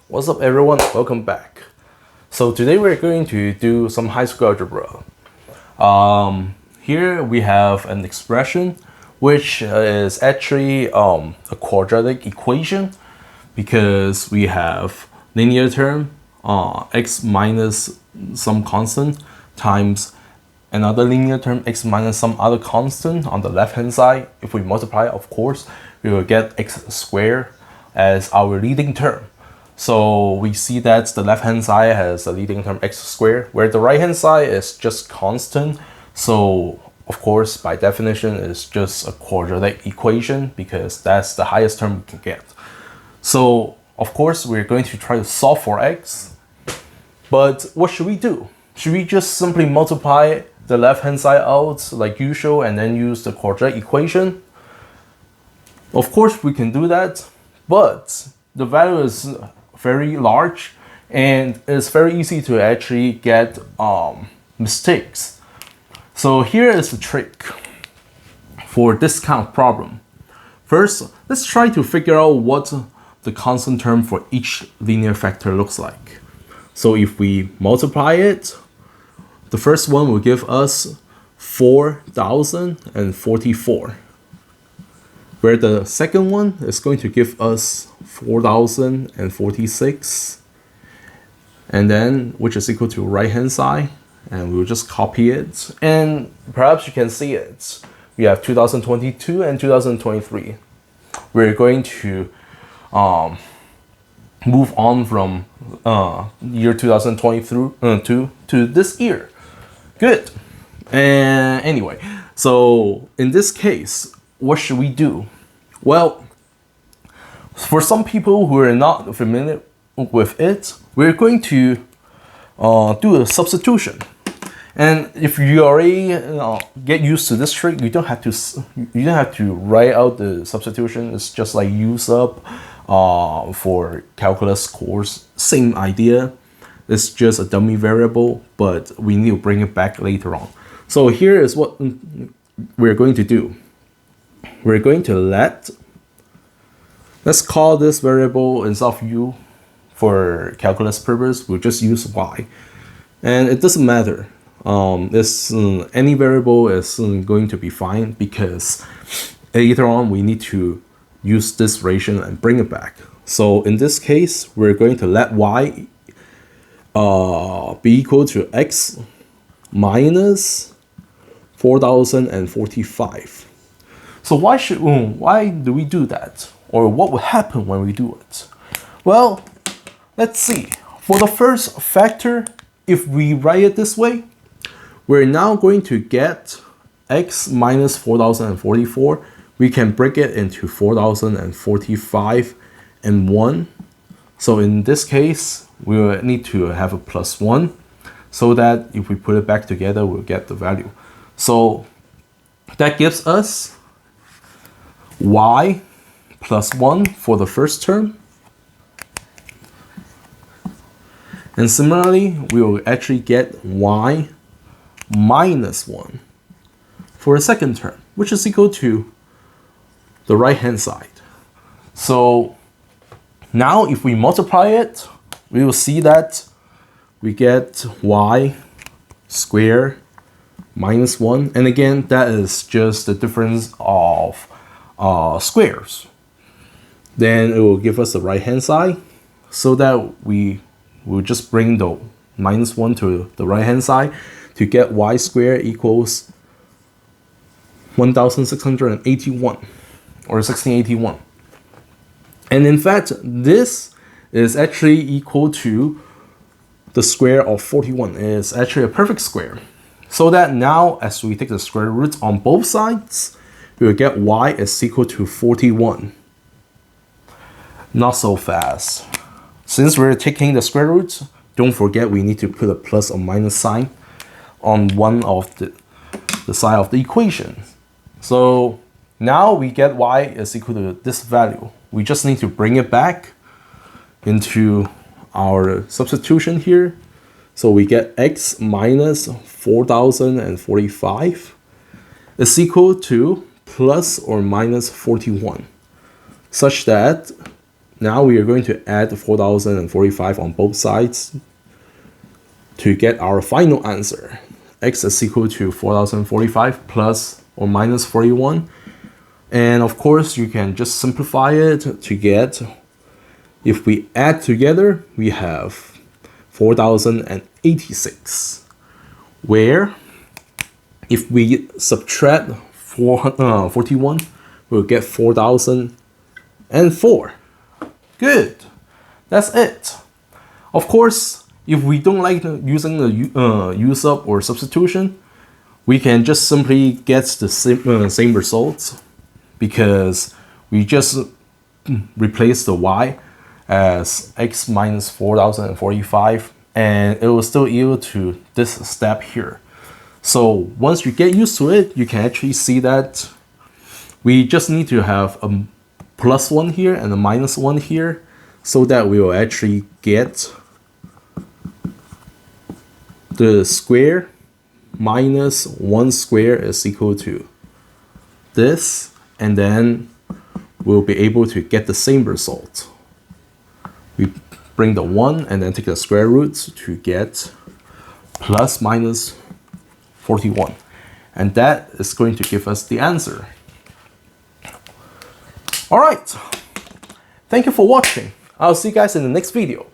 What's up everyone, welcome back. So today we're going to do some high school algebra. Here we have an expression which is actually a quadratic equation because we have linear term x minus some constant times another linear term x minus some other constant on the left hand side. If we multiply, of course, we will get x squared as our leading term. So we see that the left hand side has a leading term x squared, where the right hand side is just constant. So of course, by definition, it's just a quadratic equation because that's the highest term we can get. So of course, we're going to try to solve for x. But what should we do? Should we just simply multiply the left hand side out like usual and then use the quadratic equation? Of course, we can do that, but the value is very large and it's very easy to actually get mistakes. So here is the trick for this kind of problem. First, let's try to figure out what the constant term for each linear factor looks like. So if we multiply it, the first one will give us 4044, where the second one is going to give us 4046, and then which is equal to right hand side, and we'll just copy it, and perhaps you can see it. We have 2022 and 2023. We're going to move on from year 2022 to this year. Good. And anyway, so in this case, what should we do? Well, for some people who are not familiar with it, we're going to do a substitution. And if you already get used to this trick, you don't have to write out the substitution. It's just like u-sub for calculus course. Same idea. It's just a dummy variable, but we need to bring it back later on. So here is what we're going to do. We're going to let's call this variable instead of u for calculus purpose, we'll just use y. And it doesn't matter. Any variable is going to be fine because later on we need to use this ratio and bring it back. So in this case, we're going to let y be equal to x minus 4045. So why do we do that? Or what would happen when we do it? Well, let's see. For the first factor, if we write it this way, we're now going to get x minus 4044. We can break it into 4045 and 1. So in this case, we will need to have a plus 1 so that if we put it back together, we'll get the value. So that gives us y plus 1 for the first term. And similarly, we will actually get y minus 1 for the second term, which is equal to the right hand side. So now if we multiply it, we will see that we get y squared minus 1. And again, that is just the difference of squares. Then it will give us the right hand side, so that we will just bring the minus 1 to the right hand side to get y squared equals 1681 or 1681. And in fact, this is actually equal to the square of 41. It's actually a perfect square. So that now, as we take the square roots on both sides, we will get y is equal to 41. Not so fast. Since we're taking the square roots, don't forget we need to put a plus or minus sign on one of the side of the equation. So now we get y is equal to this value. We just need to bring it back into our substitution here. So we get x minus 4045 is equal to plus or minus 41, such that now we are going to add 4045 on both sides to get our final answer. X is equal to 4045 plus or minus 41. And of course, you can just simplify it to get, if we add together, we have 4086. Where if we subtract 41, we'll get 4004. Good. That's it. Of course, if we don't like using the u-sub or substitution, we can just simply get the same results, because we just replace the y as x minus 4045, and it will still yield to this step here. So once you get used to it, you can actually see that we just need to have a +1 here and a -1 here, so that we will actually get the square minus 1 square is equal to this, and then we'll be able to get the same result. We bring the 1 and then take the square root to get plus minus 41. And that is going to give us the answer. All right. Thank you for watching. I'll see you guys in the next video.